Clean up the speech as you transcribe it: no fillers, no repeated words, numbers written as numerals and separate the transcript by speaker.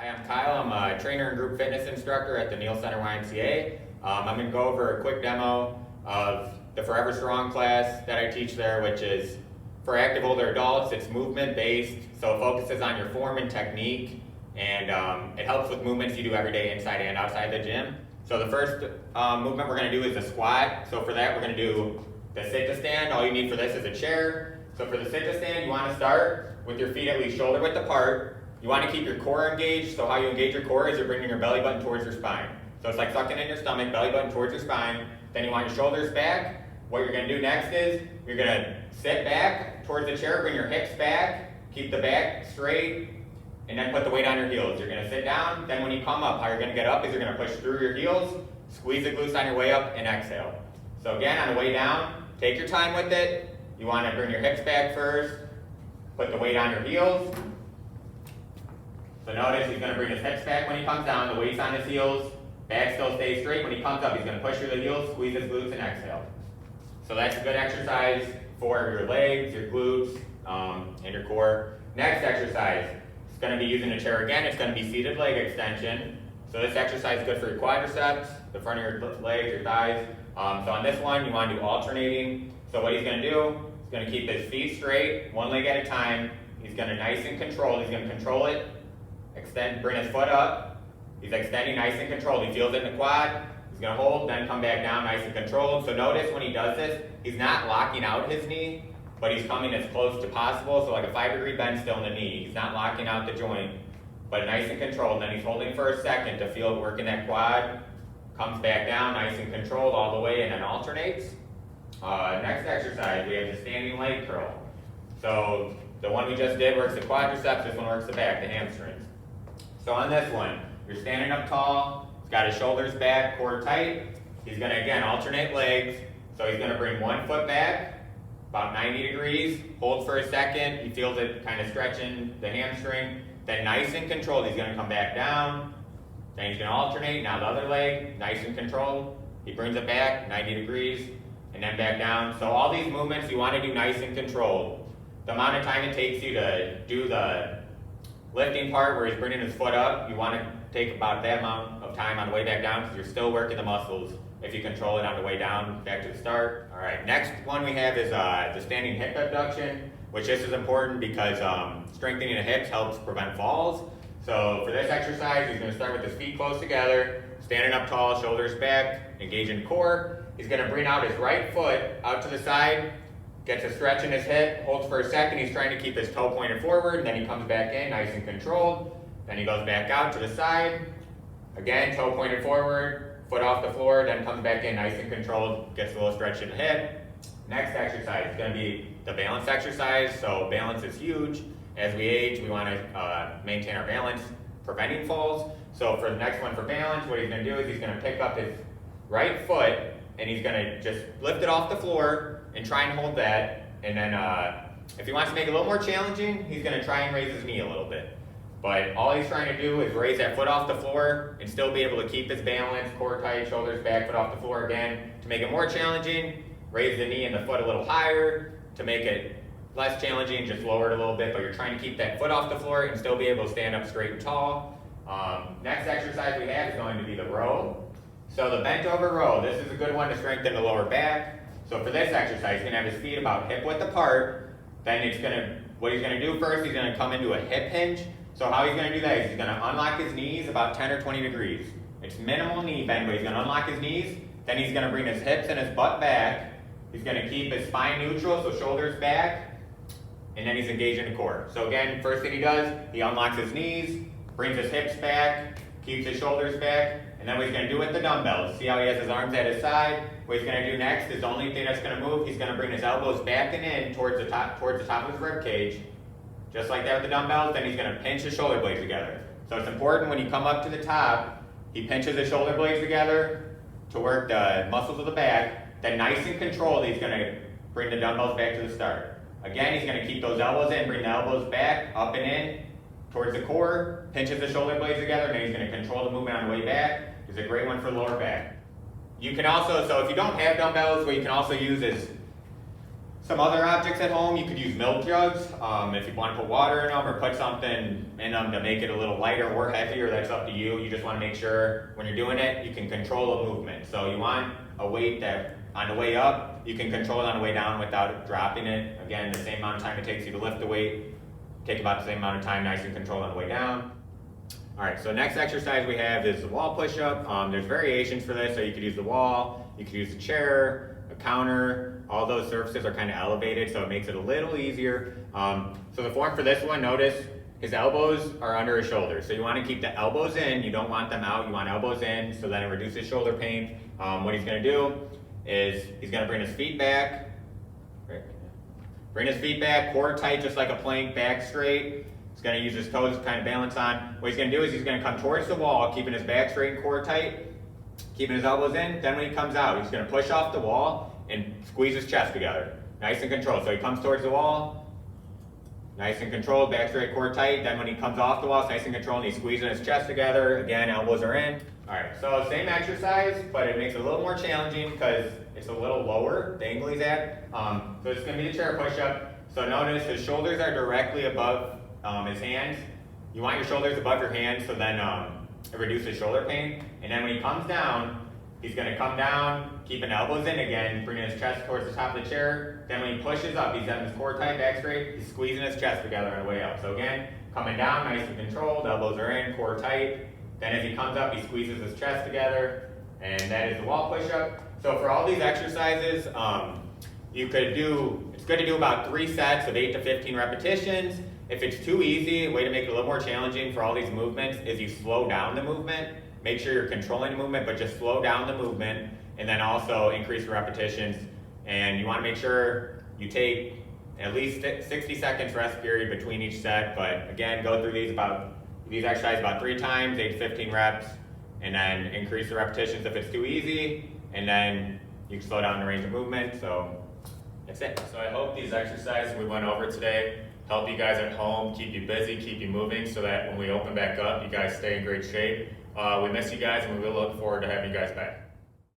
Speaker 1: Hi, I'm Kyle. I'm a trainer and group fitness instructor at the Neal Center YMCA. I'm going to go over a quick demo of the Forever Strong class that I teach there, which is for active older adults. It's movement based, so it focuses on your form and technique, and it helps with movements you do every day inside and outside the gym. So the first movement we're going to do is a squat. So for that we're going to do the sit to stand. All you need for this is a chair. So for the sit to stand, you want to start with your feet at least shoulder width apart. You want to keep your core engaged, so how you engage your core is you're bringing your belly button towards your spine. So it's like sucking in your stomach, belly button towards your spine. Then you want your shoulders back. What you're going to do next is you're going to sit back towards the chair, bring your hips back, keep the back straight, and then put the weight on your heels. You're going to sit down, then when you come up, how you're going to get up is you're going to push through your heels, squeeze the glutes on your way up, and exhale. So again, on the way down, take your time with it. You want to bring your hips back first, put the weight on your heels. So notice he's going to bring his hips back when he comes down, the weight's on his heels, back still stays straight. When he comes up, he's going to push through the heels, squeeze his glutes, and exhale. So that's a good exercise for your legs, your glutes, and your core. Next exercise, it's going to be using a chair again. It's going to be seated leg extension. So this exercise is good for your quadriceps, the front of your legs, your thighs. So on this one, you want to do alternating. So what he's going to do, he's going to keep his feet straight, one leg at a time. He's going to nice and controlled. He's going to control it. Extend, bring his foot up. He's extending nice and controlled. He feels it in the quad. He's going to hold, then come back down nice and controlled. So notice when he does this, he's not locking out his knee, but he's coming as close to possible. So like a 5-degree bend still in the knee. He's not locking out the joint, but nice and controlled. Then he's holding for a second to feel it work in that quad. Comes back down nice and controlled all the way and then alternates. Next exercise, we have the standing leg curl. So the one we just did works the quadriceps, this one works the back, the hamstrings. So on this one, you're standing up tall, he's got his shoulders back, core tight. He's going to, again, alternate legs. So he's going to bring one foot back, about 90 degrees, hold for a second. He feels it kind of stretching the hamstring. Then nice and controlled, he's going to come back down. Then he's going to alternate. Now the other leg, nice and controlled. He brings it back, 90 degrees, and then back down. So all these movements you want to do nice and controlled. The amount of time it takes you to do the lifting part where he's bringing his foot up, you want to take about that amount of time on the way back down because you're still working the muscles if you control it on the way down back to the start. All right, next one we have is the standing hip abduction, which this is important because strengthening the hips helps prevent falls. So for this exercise, he's going to start with his feet close together, standing up tall, shoulders back, engaging core. He's going to bring out his right foot out to the side, gets a stretch in his hip, holds for a second. He's trying to keep his toe pointed forward, and then he comes back in nice and controlled. Then he goes back out to the side. Again, toe pointed forward, foot off the floor, then comes back in nice and controlled, gets a little stretch in the hip. Next exercise is going to be the balance exercise. So balance is huge. As we age, we want to maintain our balance, preventing falls. So for the next one for balance, what he's going to do is he's going to pick up his right foot, and he's going to just lift it off the floor and try and hold that. And then if he wants to make it a little more challenging, he's going to try and raise his knee a little bit. But all he's trying to do is raise that foot off the floor and still be able to keep his balance, core tight, shoulders back, foot off the floor again. To make it more challenging, raise the knee and the foot a little higher. To make it less challenging, just lower it a little bit, but you're trying to keep that foot off the floor and still be able to stand up straight and tall. Next exercise we have is going to be the row. So the bent over row, this is a good one to strengthen the lower back. So for this exercise, he's going to have his feet about hip width apart. Then what he's going to do first, he's going to come into a hip hinge. So how he's going to do that is he's going to unlock his knees about 10 or 20 degrees. It's minimal knee bend, but he's going to unlock his knees. Then he's going to bring his hips and his butt back. He's going to keep his spine neutral, so shoulders back. And then he's engaging the core. So again, first thing he does, he unlocks his knees, brings his hips back, keeps his shoulders back, and then what he's going to do with the dumbbells. See how he has his arms at his side? What he's going to do next is the only thing that's going to move, he's going to bring his elbows back and in towards the top of his rib cage. Just like that with the dumbbells, then he's going to pinch his shoulder blades together. So it's important when you come up to the top, he pinches his shoulder blades together to work the muscles of the back. Then nice and controlled, he's going to bring the dumbbells back to the start. Again, he's going to keep those elbows in, bring the elbows back, up and in, towards the core, pinches the shoulder blades together, and then he's going to control the movement on the way back. It's a great one for lower back. You can also, so if you don't have dumbbells, what you can also use is Some other objects at home, you could use milk jugs. If you want to put water in them or put something in them to make it a little lighter or heavier, that's up to you. You just want to make sure when you're doing it, you can control the movement. So you want a weight that on the way up, you can control it on the way down without dropping it. Again, the same amount of time it takes you to lift the weight, take about the same amount of time, nice and controlled on the way down. All right, so next exercise we have is the wall push-up. There's variations for this, so you could use the wall, you could use the chair, a counter. All those surfaces are kind of elevated, so it makes it a little easier. So the form for this one, notice his elbows are under his shoulders. So you want to keep the elbows in, you don't want them out, you want elbows in, so then it reduces shoulder pain. What he's going to do is he's going to bring his feet back, core tight just like a plank, back straight. He's going to use his toes to kind of balance on. What he's going to do is he's going to come towards the wall, keeping his back straight and core tight, keeping his elbows in. Then when he comes out, he's going to push off the wall and squeeze his chest together. Nice and controlled. So he comes towards the wall, nice and controlled, back straight, core tight. Then when he comes off the wall, it's nice and controlled, and he's squeezing his chest together. Again, elbows are in. All right, so same exercise, but it makes it a little more challenging because it's a little lower, the angle he's at. So it's going to be the chair push-up. So notice his shoulders are directly above his hands. You want your shoulders above your hands, so then it reduces shoulder pain. And then when he comes down, he's going to come down, keeping elbows in again, bringing his chest towards the top of the chair. Then when he pushes up, he's having his core tight, back straight. He's squeezing his chest together on the way up. So again, coming down, nice and controlled, elbows are in, core tight. Then as he comes up, he squeezes his chest together, and that is the wall push-up. So for all these exercises, it's good to do about 3 sets of 8 to 15 repetitions. If it's too easy, a way to make it a little more challenging for all these movements is you slow down the movement. Make sure you're controlling the movement, but just slow down the movement, and then also increase the repetitions. And you want to make sure you take at least 60 seconds rest period between each set. But again, go through these exercises about 3 times, 8 to 15 reps, and then increase the repetitions if it's too easy, and then you can slow down the range of movement. So that's it. So I hope these exercises we went over today help you guys at home, keep you busy, keep you moving, so that when we open back up, you guys stay in great shape. We miss you guys, and we will look forward to having you guys back.